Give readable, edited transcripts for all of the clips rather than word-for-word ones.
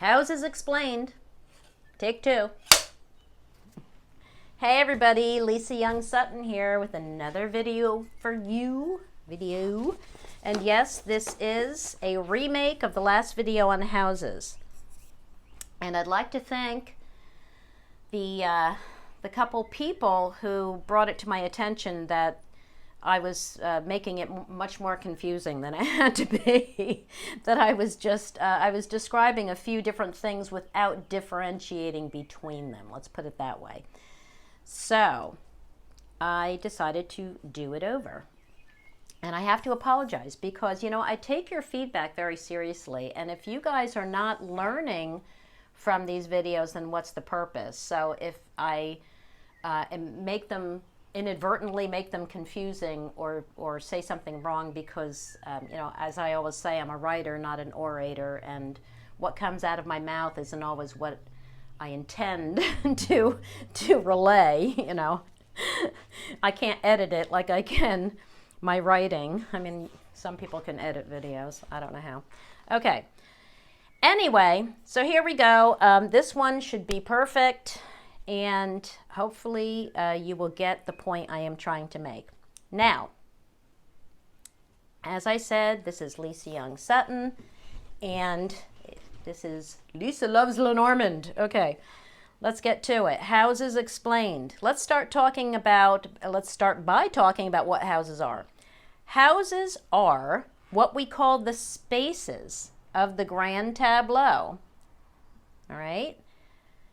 Houses Explained. Take two. Hey everybody, Lisa Young Sutton here with another video for you. And yes, this is a remake of the last video on houses. And I'd like to thank the couple people who brought it to my attention that I was making it much more confusing than I had to be. That I was describing a few different things without differentiating between them. Let's put it that way. So I decided to do it over. And I have to apologize because, you know, I take your feedback very seriously. And if you guys are not learning from these videos, then what's the purpose? So if I inadvertently make them confusing or say something wrong because, you know, as I always say, I'm a writer, not an orator. And what comes out of my mouth isn't always what I intend to relay, you know. I can't edit it like I can my writing. I mean, some people can edit videos. I don't know how. Okay. Anyway, so here we go. This one should be perfect, and hopefully you will get the point I am trying to make. Now, as I said, this is Lisa Young Sutton, and this is Lisa Loves Lenormand. Okay, let's get to it. Houses Explained. Let's start by talking about what houses are. Houses are what we call the spaces of the grand tableau. All right?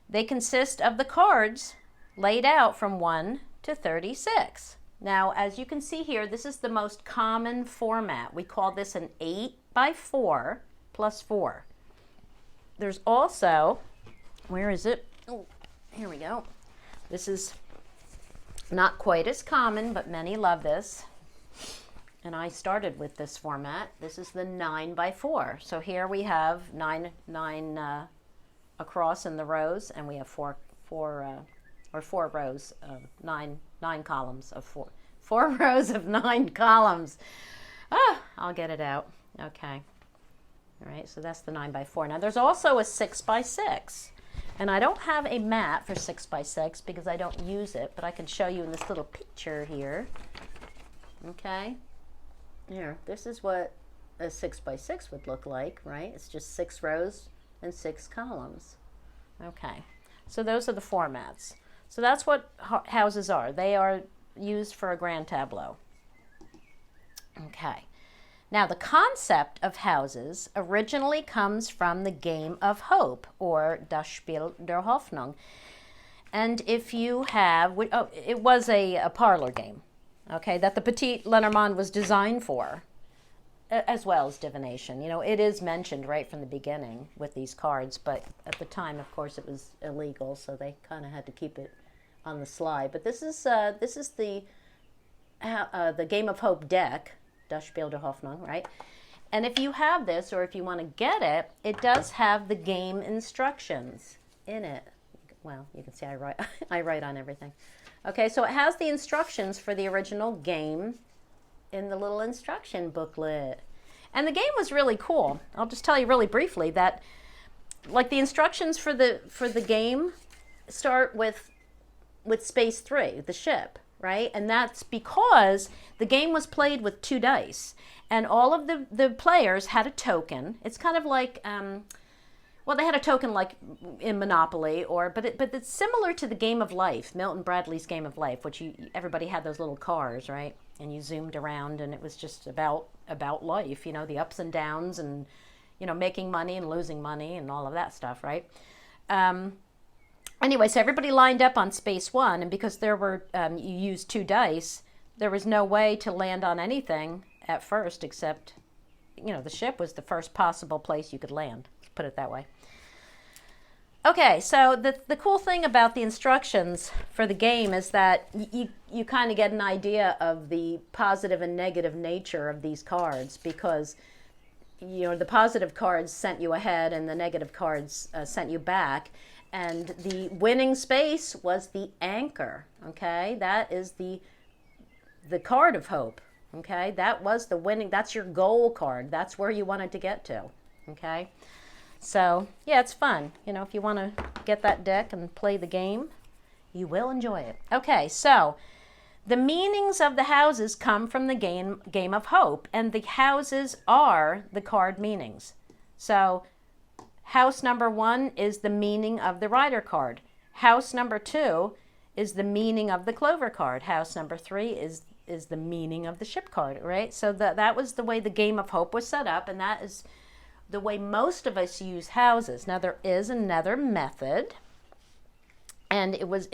They consist of the cards laid out from 1 to 36. Now, as you can see here, this is the most common format. We call this an 8 by 4 plus 4. There's also, where is it? Oh, here we go. This is not quite as common, but many love this. And I started with this format. This is the 9 by 4. So here we have nine across in the rows, and we have four rows of nine columns of four rows of 9 columns. Ah, I'll get it out. Okay. All right, so that's the 9 by 4. Now there's also a 6 by 6. And I don't have a mat for 6 by 6 because I don't use it, but I can show you in this little picture here. Okay. Here, this is what a 6 by 6 would look like, right? It's just 6 rows and 6 columns. Okay. So those are the formats. So that's what houses are. They are used for a grand tableau. Okay. Now, the concept of houses originally comes from the game of hope, or Das Spiel der Hoffnung. And if you have, it was a parlor game, okay, that the Petit Lenormand was designed for, as well as divination. You know, it is mentioned right from the beginning with these cards, but at the time, of course, it was illegal, so they kind of had to keep it on the sly. But this is the game of hope deck. Das Spiel der Hoffnung, right? And if you have this, or if you want to get it, it does have the game instructions in it. Well, you can see I write on everything. Okay, so it has the instructions for the original game in the little instruction booklet. And the game was really cool. I'll just tell you really briefly that, like, the instructions for the game start with space 3, the ship. Right? And that's because the game was played with 2 dice. And all of the players had a token. It's kind of like, well, they had a token like in Monopoly, but it's similar to the Game of Life, Milton Bradley's Game of Life, which everybody had those little cars, right? And you zoomed around, and it was just about life, you know, the ups and downs, and, you know, making money and losing money and all of that stuff, right? Anyway, so everybody lined up on space 1, and because there were, you used 2 dice, there was no way to land on anything at first except, you know, the ship was the first possible place you could land. Let's put it that way. Okay, so the cool thing about the instructions for the game is that you kind of get an idea of the positive and negative nature of these cards, because, you know, the positive cards sent you ahead and the negative cards sent you back. And the winning space was the anchor, okay? That is the card of hope, okay? That was the winning, that's your goal card. That's where you wanted to get to, okay? So yeah, it's fun. You know, if you want to get that deck and play the game, you will enjoy it. Okay, so the meanings of the houses come from the game of hope, and the houses are the card meanings. So house number 1 is the meaning of the Rider card. House number 2 is the meaning of the Clover card. House number 3 is the meaning of the Ship card, right? So that was the way the game of hope was set up, and that is the way most of us use houses. Now there is another method, and it was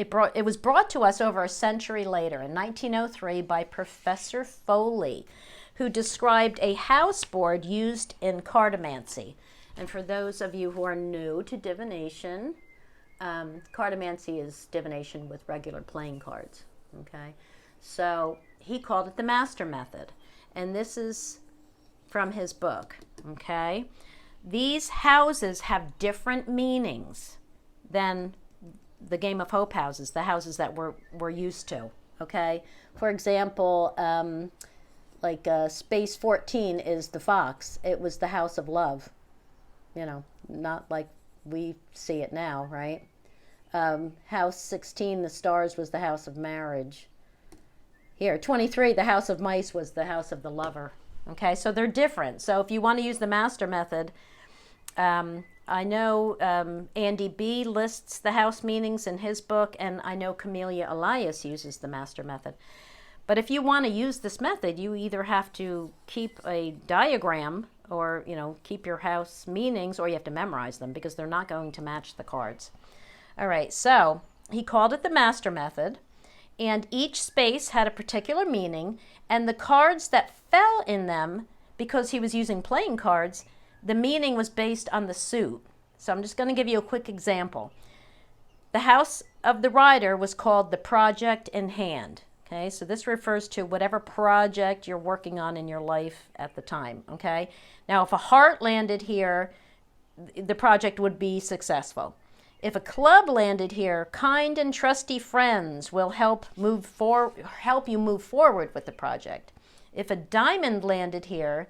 brought to us over a century later in 1903 by Professor Foley, who described a house board used in cartomancy. And for those of you who are new to divination, cartomancy is divination with regular playing cards. Okay, so he called it the master method, and this is from his book. Okay, these houses have different meanings than the game of hope houses, the houses that we're used to. Okay, for example, space 14 is the fox. It was the house of love, you know, not like we see it now, right? House 16, the stars, was the house of marriage. Here, 23, the house of mice, was the house of the lover. Okay, so they're different. So if you want to use the master method, I know Andy B. lists the house meanings in his book, and I know Camellia Elias uses the master method. But if you want to use this method, you either have to keep a diagram, or, you know, keep your house meanings, or you have to memorize them because they're not going to match the cards. All right, so he called it the master method, and each space had a particular meaning, and the cards that fell in them, because he was using playing cards, the meaning was based on the suit. So I'm just going to give you a quick example. The house of the Rider was called the project in hand. Okay, so this refers to whatever project you're working on in your life at the time. Okay, now if a heart landed here, the project would be successful. If a club landed here, kind and trusty friends will help you move forward with the project. If a diamond landed here,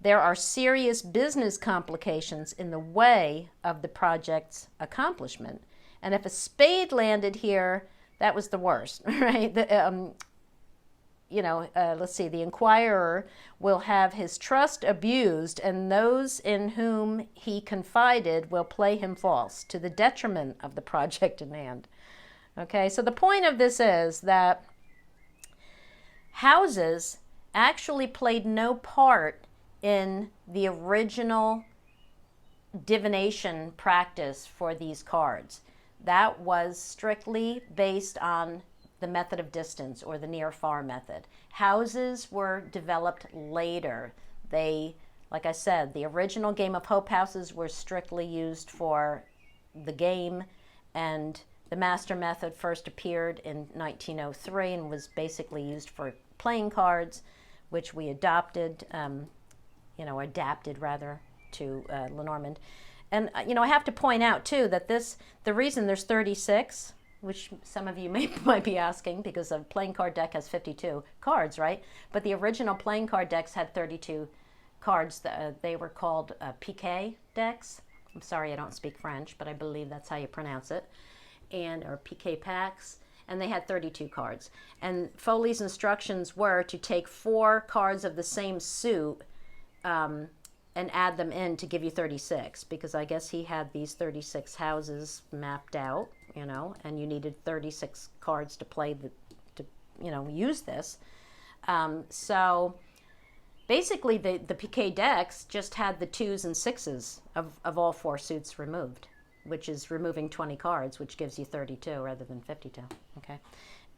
there are serious business complications in the way of the project's accomplishment. And if a spade landed here, that was the worst, right? Let's see, the inquirer will have his trust abused, and those in whom he confided will play him false, to the detriment of the project in hand. Okay, so the point of this is that houses actually played no part in the original divination practice for these cards. That was strictly based on the method of distance, or the near-far method. Houses were developed later. They, like I said, the original game of hope houses were strictly used for the game, and the master method first appeared in 1903 and was basically used for playing cards, which we adapted to Lenormand. And I have to point out too that the reason there's 36, which some of you might be asking, because a playing card deck has 52 cards, right? But the original playing card decks had 32 cards. They were called piquet decks. I'm sorry, I don't speak French, but I believe that's how you pronounce it. Or piquet packs. And they had 32 cards. And Foley's instructions were to take 4 cards of the same suit and add them in to give you 36, because I guess he had these 36 houses mapped out, and you needed 36 cards to play use this. So basically the piquet decks just had the 2s and 6s of all 4 suits removed, which is removing 20 cards, which gives you 32 rather than 52. Okay.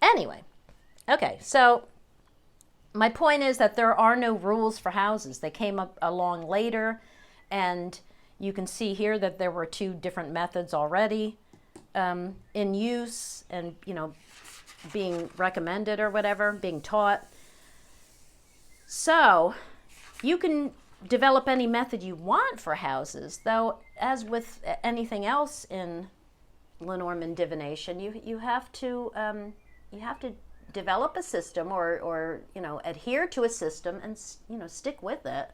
Anyway, okay, so my point is that there are no rules for houses. They came up along later, and you can see here that there were 2 different methods already in use, and being recommended or whatever, being taught. So you can develop any method you want for houses, though, as with anything else in Lenormand divination, you have to develop a system, or adhere to a system, and stick with it.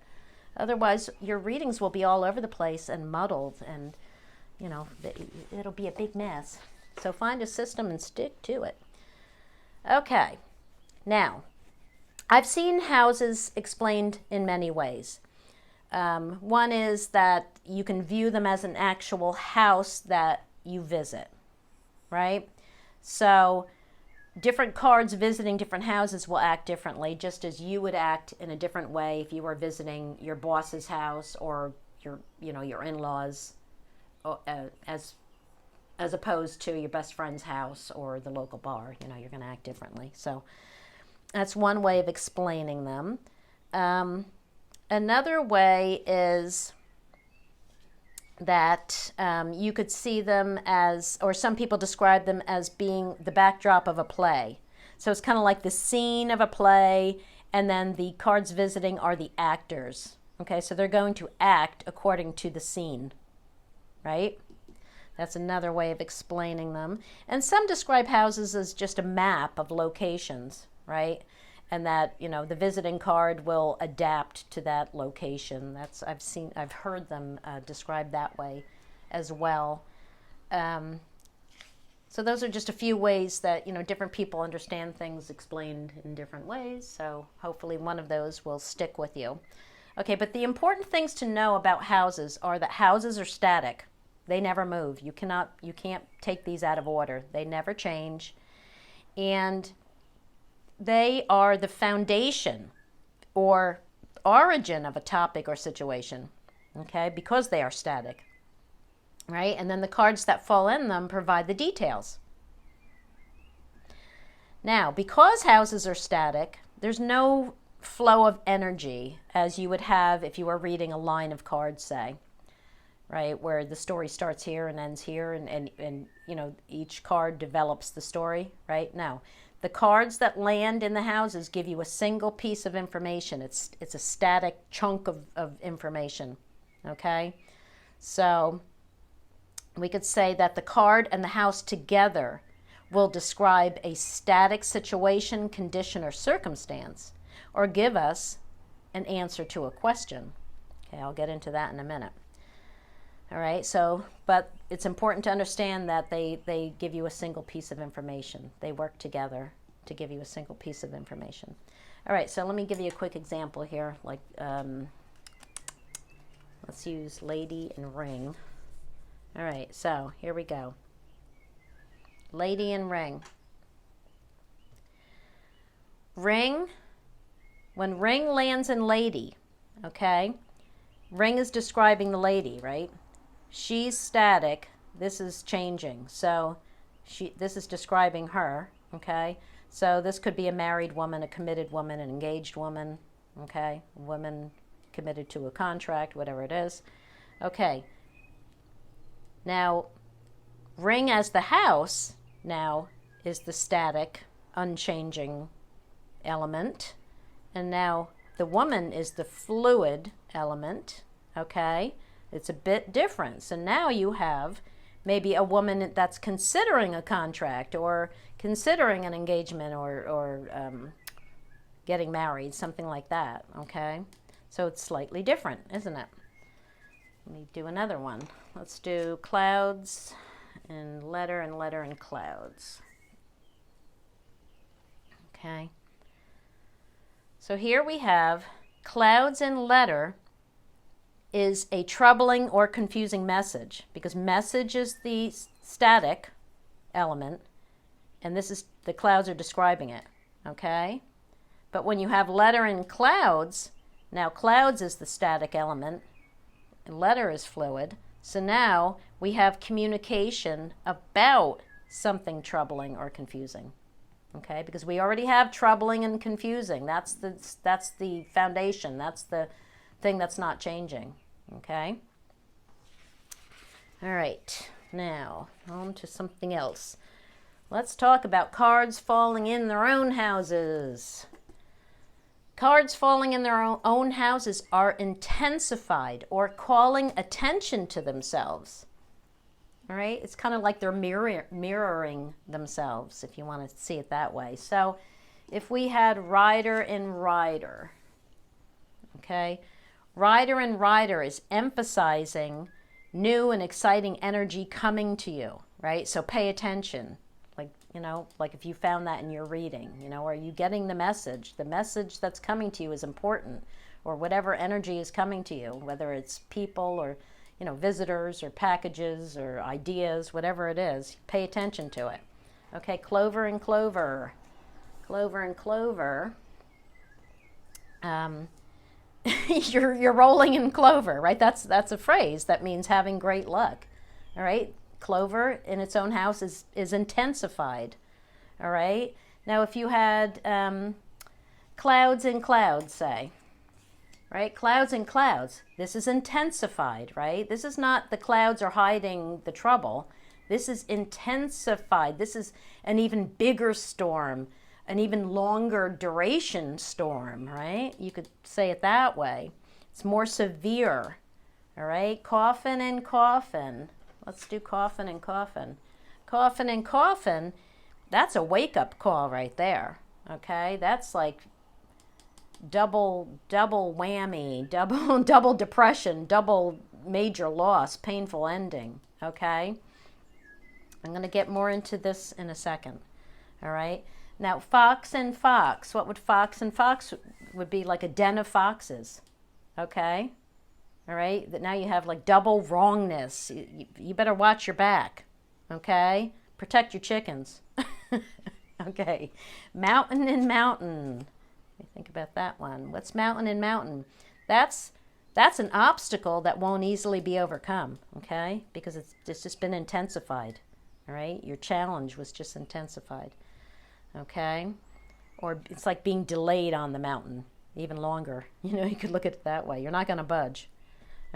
Otherwise, your readings will be all over the place and muddled, and it'll be a big mess. So find a system and stick to it. Okay, now, I've seen houses explained in many ways. One is that you can view them as an actual house that you visit, right? So different cards visiting different houses will act differently, just as you would act in a different way if you were visiting your boss's house or your in-laws, as opposed to your best friend's house or the local bar. You're going to act differently. So that's one way of explaining them. Another way is that you could see them as, or some people describe them as being the backdrop of a play. So it's kind of like the scene of a play, and then the cards visiting are the actors. Okay, so they're going to act according to the scene, right? That's another way of explaining them. And some describe houses as just a map of locations, right? And that, the visiting card will adapt to that location. I've heard them described that way as well. So those are just a few ways that, different people understand things explained in different ways. So hopefully one of those will stick with you. Okay, but the important things to know about houses are that houses are static. They never move. You can't take these out of order. They never change. And they are the foundation or origin of a topic or situation, okay, because they are static, right? And then the cards that fall in them provide the details. Now, because houses are static, there's no flow of energy as you would have if you were reading a line of cards, say, right, where the story starts here and ends here, and each card develops the story, right? No. The cards that land in the houses give you a single piece of information. It's a static chunk of information, okay? So we could say that the card and the house together will describe a static situation, condition, or circumstance, or give us an answer to a question. Okay, I'll get into that in a minute. All right, so, but it's important to understand that they give you a single piece of information. They work together to give you a single piece of information. All right, so let me give you a quick example here. Like, let's use lady and ring. All right, so here we go. Lady and ring. Ring, when ring lands in lady, okay, ring is describing the lady, right? She's static. This is changing. So this is describing her, okay? So this could be a married woman, a committed woman, an engaged woman, okay? A woman committed to a contract, whatever it is. Okay. Now, ring as the house now is the static, unchanging element. And now the woman is the fluid element, okay? It's a bit different. So now you have maybe a woman that's considering a contract or considering an engagement or getting married, something like that, okay? So it's slightly different, isn't it? Let me do another one. Let's do clouds and letter and clouds. Okay. So here we have clouds and letter is a troubling or confusing message, because message is the static element and this is, the clouds are describing it, okay? But when you have letter and clouds, now clouds is the static element and letter is fluid. So now we have communication about something troubling or confusing, okay? Because we already have troubling and confusing. That's the foundation. That's the thing that's not changing, okay? All right, now on to something else. Let's talk about cards falling in their own houses. Cards falling in their own houses are intensified or calling attention to themselves. All right, it's kind of like they're mirroring themselves, if you want to see it that way. So if we had rider and rider, okay, Rider and rider is emphasizing new and exciting energy coming to you, right? So pay attention. Like, like if you found that in your reading, are you getting the message? The message that's coming to you is important, or whatever energy is coming to you, whether it's people or, visitors or packages or ideas, whatever it is, pay attention to it. Okay, clover and clover. Clover and clover. You're rolling in clover, right? That's a phrase that means having great luck. All right, clover in its own house is intensified. All right, now if you had clouds and clouds, say, right, clouds and clouds, this is intensified, right? This is not the clouds are hiding the trouble. This is intensified. This is an even bigger storm, an even longer duration storm, right? You could say it that way. It's more severe, all right? Coffin and coffin. Let's do coffin and coffin. Coffin and coffin, that's a wake-up call right there, okay? That's like double whammy, double depression, double major loss, painful ending, okay? I'm going to get more into this in a second, all right? Now, fox and fox, what would fox and fox would be? Like a den of foxes, okay? All right, now you have like double wrongness. You better watch your back, okay? Protect your chickens. Okay, mountain and mountain. Let me think about that one. What's mountain and mountain? That's an obstacle that won't easily be overcome, okay? Because it's just been intensified, all right? Your challenge was just intensified. Okay, or it's like being delayed on the mountain even longer. You could look at it that way. You're not going to budge.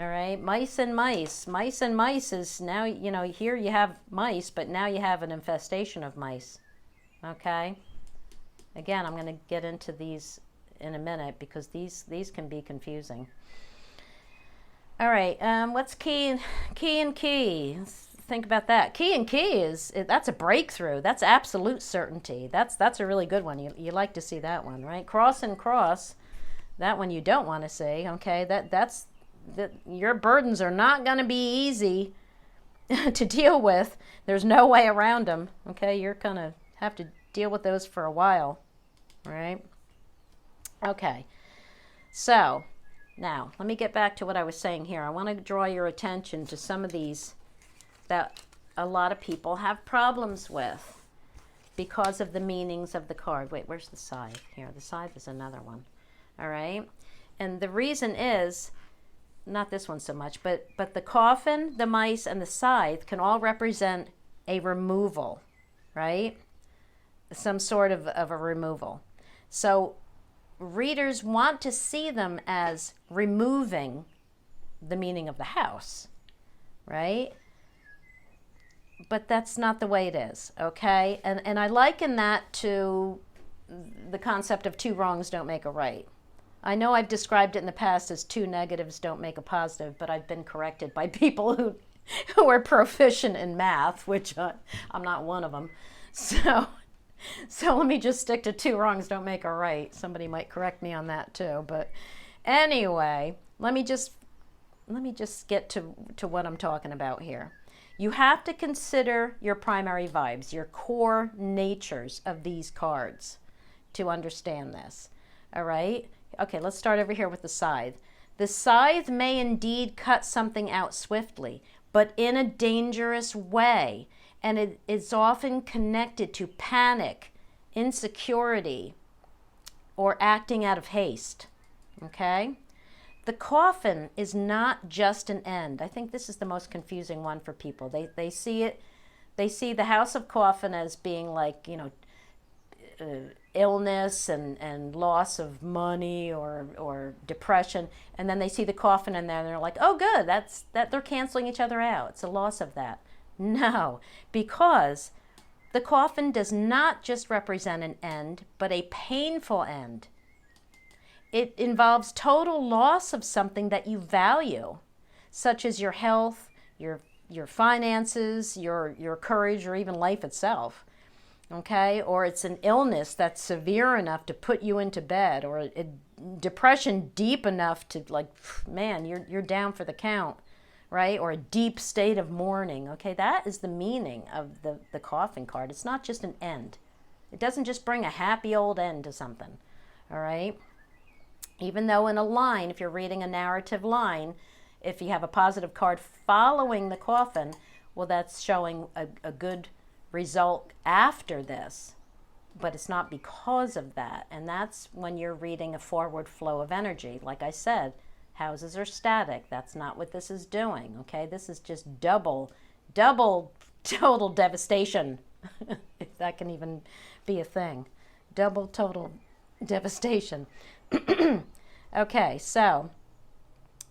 All right, mice and mice. Mice and mice is now, here you have mice, but now you have an infestation of mice. Okay, again, I'm going to get into these in a minute because these can be confusing. All right, what's key and key? Think about that. Key and key that's a breakthrough. That's absolute certainty. That's a really good one. You like to see that one, right? Cross and cross, that one you don't want to see. Okay, that's your burdens are not going to be easy to deal with. There's no way around them. Okay, you're gonna have to deal with those for a while, right? Okay, so now let me get back to what I was saying here. I want to draw your attention to some of these that a lot of people have problems with because of the meanings of the card. Wait, where's the scythe? Here, the scythe is another one. All right, and the reason is not this one so much, but the coffin, the mice, and the scythe can all represent a removal, right? Some sort of a removal. So readers want to see them as removing the meaning of the house, right? But that's not the way it is, okay? And I liken that to the concept of two wrongs don't make a right. I know I've described it in the past as two negatives don't make a positive, but I've been corrected by people who are proficient in math, which I'm not one of them. So let me just stick to two wrongs don't make a right. Somebody might correct me on that too. But anyway, let me just get to what I'm talking about here. You have to consider your primary vibes, your core natures of these cards to understand this, all right? Okay, let's start over here with the scythe. The scythe may indeed cut something out swiftly, but in a dangerous way, and it is often connected to panic, insecurity, or acting out of haste, okay? The coffin is not just an end. I think this is the most confusing one for people. They see it, they see the house of coffin as being like, illness and loss of money or depression, and then they see the coffin in there and they're like, oh good, that they're canceling each other out. It's a loss of that. No, because the coffin does not just represent an end, but a painful end. It involves total loss of something that you value, such as your health, your finances, your courage, or even life itself. okay? Or it's an illness that's severe enough to put you into bed, or a depression deep enough to, like, man, you're down for the count, right? Or a deep state of mourning, okay? That is the meaning of the coffin card. It's not just an end. It doesn't just bring a happy old end to something, all right? Even though in a line, if you're reading a narrative line, if you have a positive card following the coffin, well, that's showing a good result after this, but it's not because of that. And that's when you're reading a forward flow of energy. Like I said, houses are static. That's not what this is doing, okay? This is just double total devastation, if that can even be a thing. Double total devastation. Okay, so,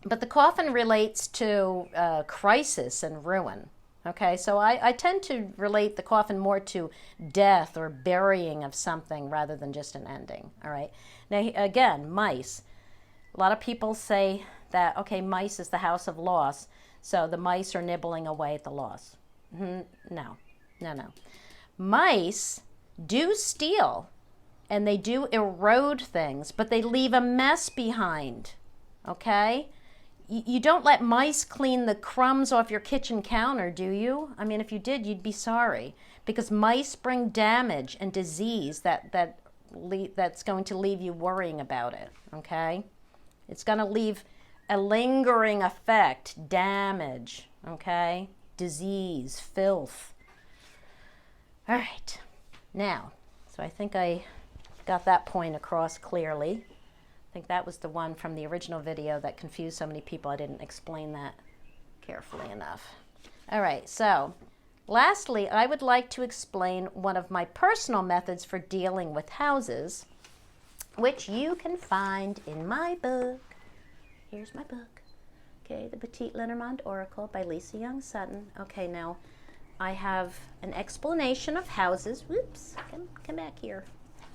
but the coffin relates to crisis and ruin. Okay, so I tend to relate the coffin more to death or burying of something rather than just an ending, all right? Now, again, mice. A lot of people say that, okay, mice is the house of loss, so the mice are nibbling away at the loss. No. Mice do steal, and they do erode things, but they leave a mess behind, okay? You don't let mice clean the crumbs off your kitchen counter, do you? I mean, if you did, you'd be sorry. Because mice bring damage and disease that's going to leave you worrying about it, okay? It's going to leave a lingering effect, damage, okay? Disease, filth. All right. Now, so I think I got that point across clearly. I think that was the one from the original video that confused so many people. I didn't explain that carefully enough. All right, so lastly, I would like to explain one of my personal methods for dealing with houses, which you can find in my book. Here's my book. Okay, The Petite Lenormand Oracle by Lisa Young Sutton. Okay, now I have an explanation of houses. Whoops, come back here.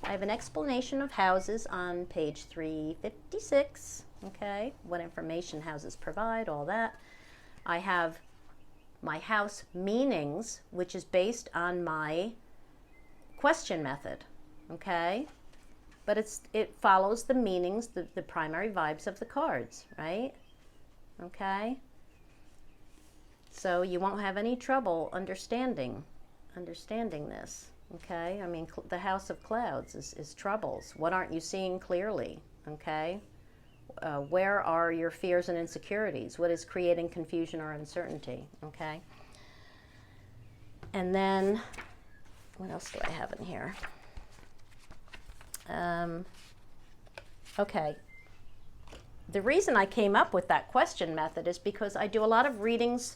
I have an explanation of houses on page 356, okay, what information houses provide, all that. I have my house meanings, which is based on my question method, okay, but it follows the meanings, the primary vibes of the cards, right, okay, so you won't have any trouble understanding this. Okay, I mean, the house of clouds is troubles. What aren't you seeing clearly? Okay, where are your fears and insecurities? What is creating confusion or uncertainty? Okay, and then what else do I have in here? Okay, the reason I came up with that question method is because I do a lot of readings,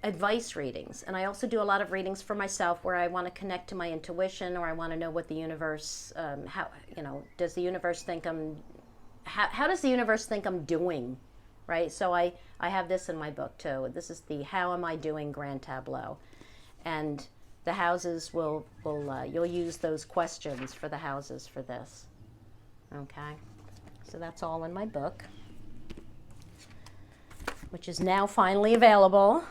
advice readings, and I also do a lot of readings for myself where I want to connect to my intuition, or I want to know what the universe, how does the universe think how does the universe think I'm doing, right? So I have this in my book too. This is the How Am I Doing Grand Tableau, and the houses will you'll use those questions for the houses for this. Okay, so that's all in my book, which is now finally available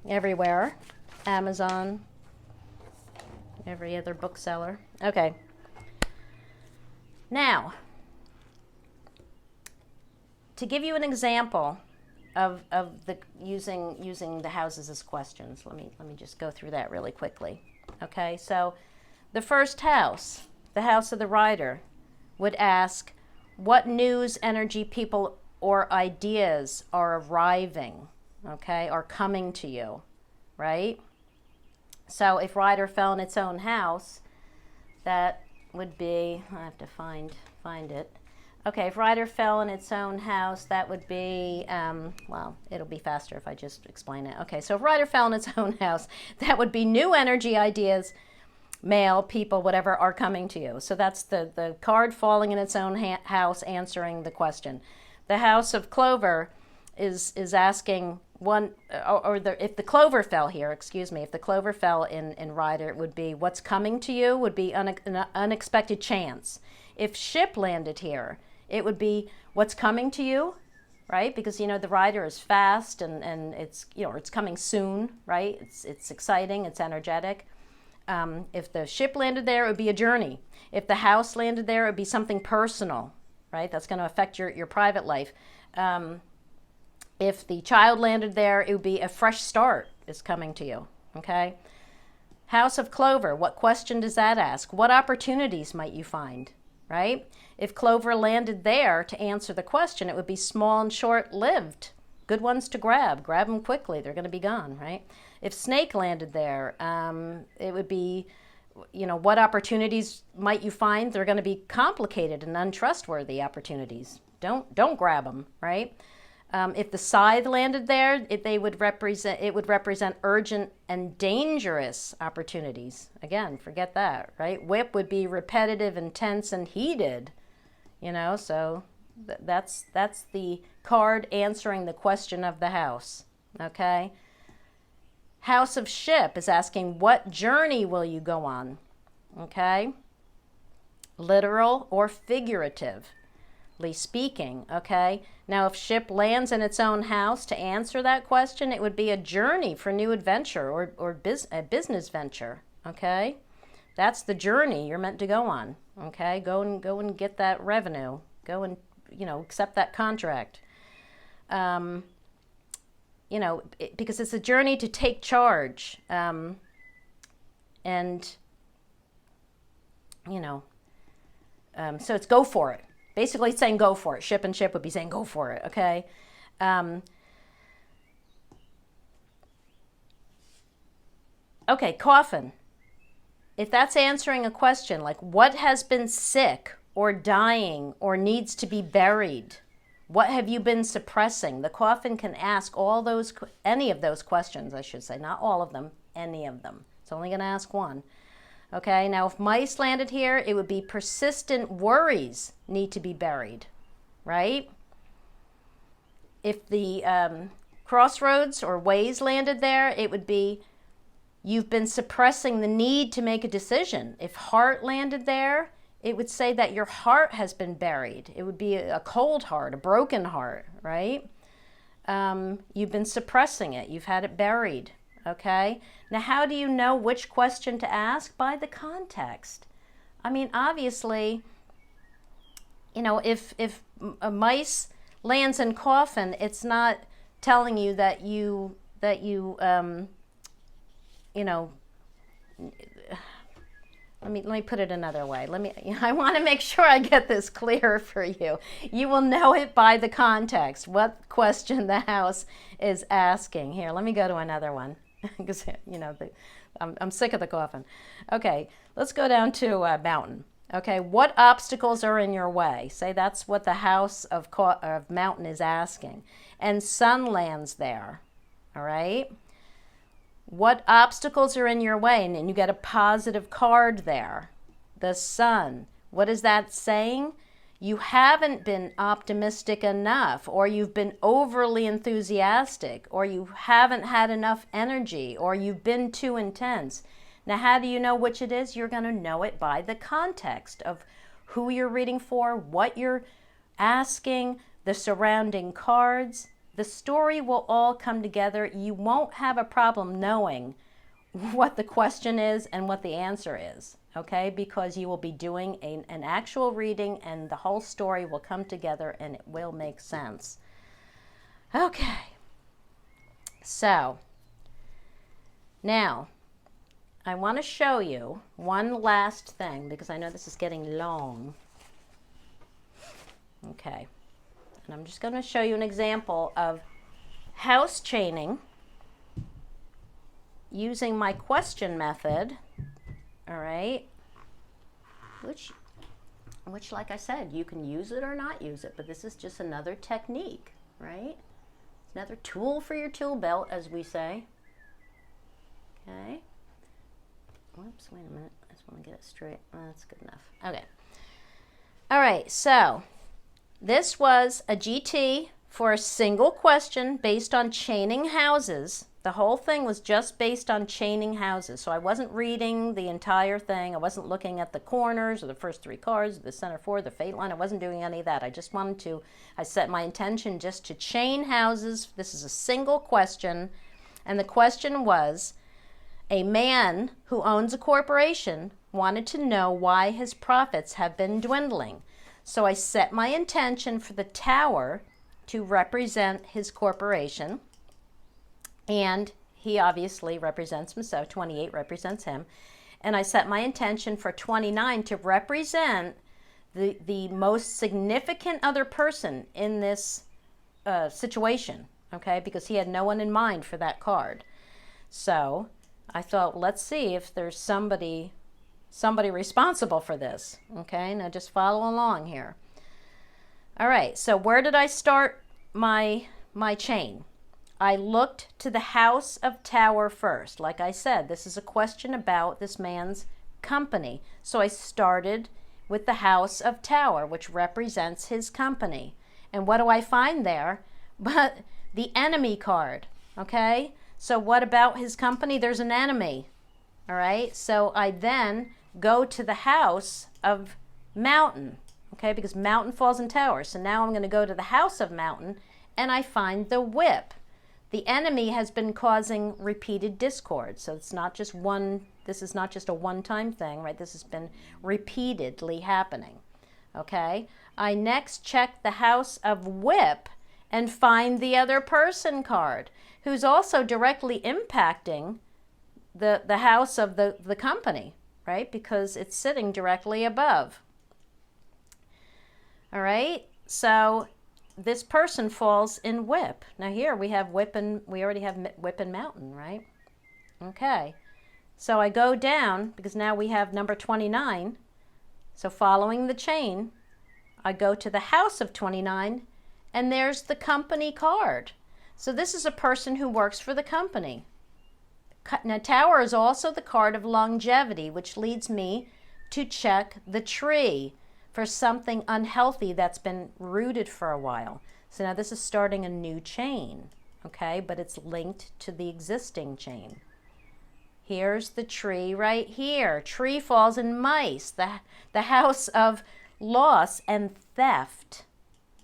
everywhere, Amazon, every other bookseller. Okay. Now, to give you an example of the using the houses as questions, let me just go through that really quickly. Okay, so the first house, the house of the rider, would ask, what news, energy, people, or ideas are arriving, okay, are coming to you, right? So if rider fell in its own house, that would be, I have to find it. Okay, if rider fell in its own house, that would be, well, it'll be faster if I just explain it. Okay, so if rider fell in its own house, that would be new energy, ideas, male, people, whatever, are coming to you. So that's the card falling in its own house answering the question. The house of clover is asking one, if the clover fell here, excuse me, if the clover fell in rider, it would be what's coming to you, would be an unexpected chance. If ship landed here, it would be what's coming to you, right? Because, you know, the rider is fast and it's, you know, it's coming soon, right? It's exciting, it's energetic. If the ship landed there, it would be a journey. If the house landed there, it would be something personal, right? That's going to affect your private life. If the child landed there, it would be a fresh start is coming to you, okay? House of Clover, what question does that ask? What opportunities might you find, right? If Clover landed there to answer the question, it would be small and short-lived. Good ones to grab them quickly, they're going to be gone, right? If Snake landed there, it would be, what opportunities might you find? They're going to be complicated and untrustworthy opportunities. Don't grab them, right? If the Scythe landed there, it would represent urgent and dangerous opportunities. Again, forget that, right? Whip would be repetitive, intense, and heated. So that's the card answering the question of the house. Okay. House of Ship is asking, what journey will you go on? Okay. Literal or figuratively speaking. Okay. Now, if ship lands in its own house, to answer that question, it would be a journey for new adventure or a business venture. Okay. That's the journey you're meant to go on. Okay. Go and get that revenue. Go and, accept that contract. Because it's a journey to take charge. So it's go for it. Basically, it's saying go for it. Ship and ship would be saying go for it, okay? Okay, coffin. If that's answering a question like what has been sick or dying or needs to be buried, what have you been suppressing? The coffin can ask any of those questions, I should say. Not all of them, any of them. It's only going to ask one. Okay, now if mice landed here, it would be persistent worries need to be buried, right? If the crossroads or ways landed there, it would be you've been suppressing the need to make a decision. If heart landed there, it would say that your heart has been buried. It would be a cold heart, a broken heart, right? You've been suppressing it. You've had it buried, okay? Now, how do you know which question to ask? By the context. I mean, obviously, if a mice lands in coffin, it's not telling you that you let me put it another way. I want to make sure I get this clear for you. You will know it by the context, what question the house is asking. Here, let me go to another one because I'm sick of the coffin. Okay, let's go down to mountain. Okay, what obstacles are in your way? Say that's what the house of mountain is asking. And sun lands there. All right. What obstacles are in your way? And you get a positive card there. The sun. What is that saying? You haven't been optimistic enough, or you've been overly enthusiastic, or you haven't had enough energy, or you've been too intense. Now, how do you know which it is? You're going to know it by the context of who you're reading for, what you're asking, the surrounding cards. The story will all come together. You won't have a problem knowing what the question is and what the answer is, okay? Because you will be doing an actual reading and the whole story will come together and it will make sense. Okay. So, now, I want to show you one last thing because I know this is getting long. Okay. And I'm just going to show you an example of house chaining using my question method, all right, which like I said, you can use it or not use it, but this is just another technique, right? It's another tool for your tool belt, as we say. Okay. Whoops, wait a minute. I just want to get it straight. That's good enough. Okay. All right, so this was a GT for a single question based on chaining houses. The whole thing was just based on chaining houses. So I wasn't reading the entire thing. I wasn't looking at the corners or the first three cards, the center four, the fate line. I wasn't doing any of that. I set my intention just to chain houses. This is a single question. And the question was, A man who owns a corporation wanted to know why his profits have been dwindling. So I set my intention for the tower to represent his corporation, and he obviously represents himself. 28 represents him. And I set my intention for 29 to represent the most significant other person in this situation, okay, because he had no one in mind for that card. So I thought, let's see if there's somebody responsible for this. Okay, now just follow along here. All right, so where did I start my chain? I looked to the house of tower first. Like I said, this is a question about this man's company. So I started with the house of tower, which represents his company. And what do I find there? But the enemy card, okay? So what about his company? There's an enemy, all right? So I then go to the house of mountain, okay? Because mountain falls in tower. So now I'm going to go to the house of mountain, and I find the whip. The enemy has been causing repeated discord. So it's not just one, this is not just a one-time thing, right? This has been repeatedly happening, okay? I next check the house of whip and find the other person card, who's also directly impacting the house of the company, right? Because it's sitting directly above. All right, so this person falls in whip. Now here we have whip, and we already have whip and mountain, right? Okay, so I go down because now we have number 29. So following the chain, I go to the house of 29, and there's the company card. So this is a person who works for the company. Now tower is also the card of longevity, which leads me to check the tree for something unhealthy that's been rooted for a while. So now this is starting a new chain, okay? But it's linked to the existing chain. Here's the tree right here. Tree falls in mice, the house of loss and theft,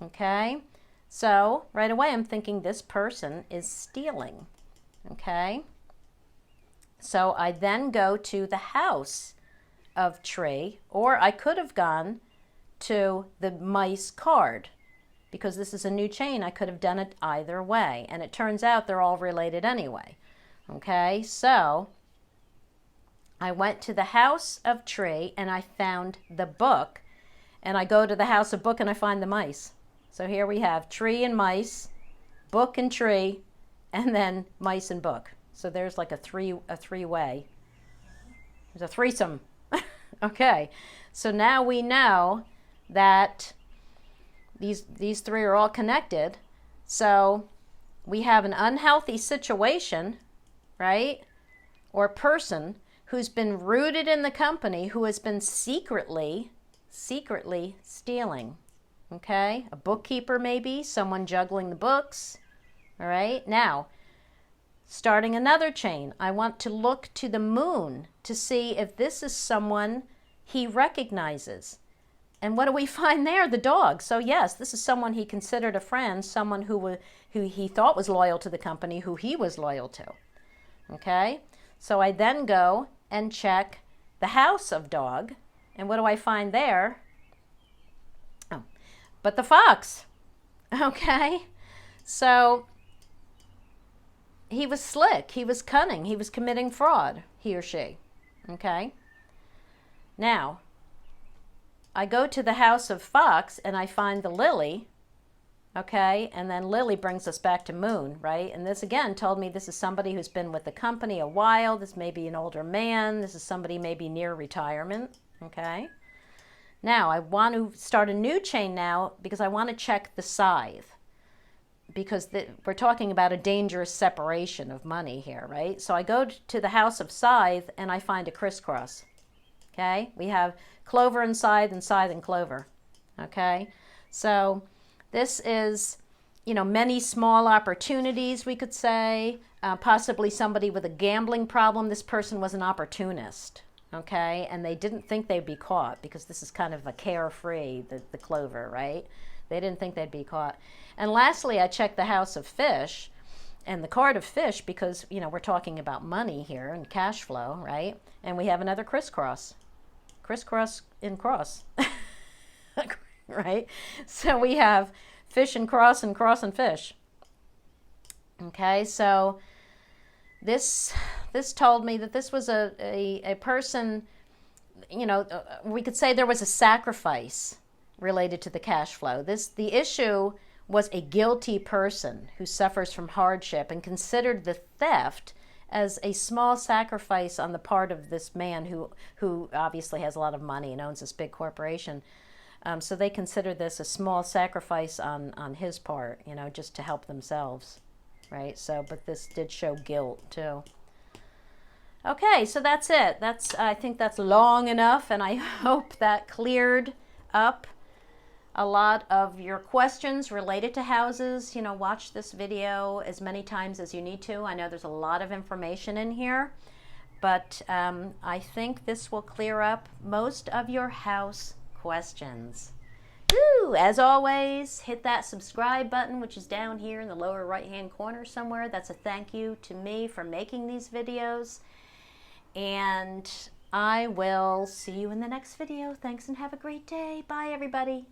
okay? So right away I'm thinking this person is stealing, okay? So I then go to the house of tree, or I could have gone to the mice card. Because this is a new chain, I could have done it either way. And it turns out they're all related anyway. Okay, so I went to the house of tree and I found the book. And I go to the house of book and I find the mice. So here we have tree and mice, book and tree, and then mice and book. So there's like a three-way. There's a threesome. Okay, so now we know that these three are all connected. So we have an unhealthy situation, right? Or person who's been rooted in the company, who has been secretly stealing, okay? A bookkeeper maybe, someone juggling the books, all right? Now, starting another chain, I want to look to the moon to see if this is someone he recognizes. And what do we find there? The dog. So yes, this is someone he considered a friend, someone who he thought was loyal to the company, who he was loyal to. Okay? So I then go and check the house of dog. And what do I find there? Oh, but the fox. Okay? So he was slick. He was cunning. He was committing fraud, he or she. Okay? Now, I go to the house of fox and I find the lily, okay? And then lily brings us back to moon, right? And this again told me this is somebody who's been with the company a while. This may be an older man. This is somebody maybe near retirement, okay? Now, I want to start a new chain now because I want to check the scythe. Because we're talking about a dangerous separation of money here, right? So I go to the house of scythe and I find a crisscross. Okay, we have clover and scythe and clover. Okay, so this is, many small opportunities, we could say. Possibly somebody with a gambling problem. This person was an opportunist. Okay, and they didn't think they'd be caught because this is kind of a carefree, the clover, right? They didn't think they'd be caught. And lastly, I checked the house of fish. And the card of fish, because, you know, we're talking about money here and cash flow, right? And we have another crisscross. Crisscross in cross. Right? So we have fish and cross and fish. Okay, so this told me that this was a person, you know, we could say there was a sacrifice related to the cash flow. The issue was a guilty person who suffers from hardship and considered the theft as a small sacrifice on the part of this man who obviously has a lot of money and owns this big corporation. So they consider this a small sacrifice on his part, you know, just to help themselves, right? So, but this did show guilt too. Okay, so that's it. I think that's long enough, and I hope that cleared up a lot of your questions related to houses. You know, watch this video as many times as you need to. I know there's a lot of information in here, but I think this will clear up most of your house questions. Woo! As always, hit that subscribe button, which is down here in the lower right-hand corner somewhere. That's a thank you to me for making these videos. And I will see you in the next video. Thanks and have a great day. Bye, everybody.